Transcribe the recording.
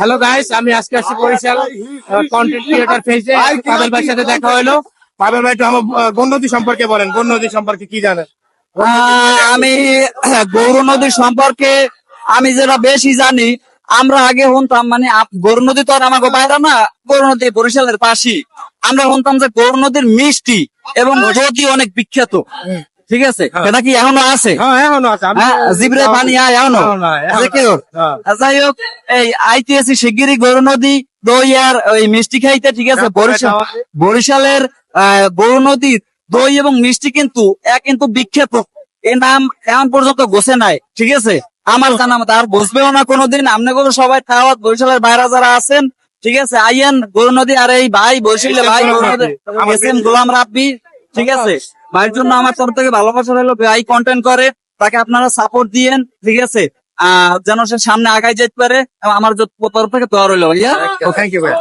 Hello guys, আমি আজকে আসছি বরিশাল কন্টেন্ট ক্রিয়েটর পেজে। পাবেল ভাইয়ের সাথে দেখা হলো। পাবেল ভাই, একটু আমার গৌরনদী সম্পর্কে বলেন। গৌরনদী সম্পর্কে কি জানেন? আমি গৌর নদী সম্পর্কে আমি যেটা বেশি জানি, আমরা আগে শুনতাম মানে গৌর নদী তো আর আমাকে বাইরে না, গৌর নদী বরিশালের পাশে। আমরা শুনতাম যে গৌর নদীর মিষ্টি এবং দধি অনেক বিখ্যাত, ঠিক আছে? এটা কি এখনো আছে? হ্যাঁ, এখনো আছে। জিবরে পানি আয় এখনো আছে কেউ? যাই হোক, এই আইটিএসি শিগগিরই গৌর নদী দই আর ওই মিষ্টি খাইতে, ঠিক আছে? বরিশালের গৌর নদীর দই এবং মিষ্টি কিন্তু কিন্তু বিখ্যাত। এ নাম এখন পর্যন্ত গোছে নাই, ঠিক আছে? আমার জানা মতো আর বসবেও না কোনোদিন। আপনাদের সবাই খাওয়াত বরিশালের বাইরে যারা আছেন, ঠিক আছে, আইয়েন গৌর নদী। আর এই ভাই বরিশালে ভাই গৌর নদী গোলাম রাব্বি, ঠিক আছে? ভাইয়ের জন্য আমার তরফ থেকে ভালোবাসা হলো। ভাই কন্টেন্ট করে, তাকে আপনারা সাপোর্ট দিয়েন, ঠিক আছে? যেন সে সামনে আগায় যেতে পারে। আমার তরফ থেকে দোয়া রইলো ভাইয়া। থ্যাংক ইউ ভাই।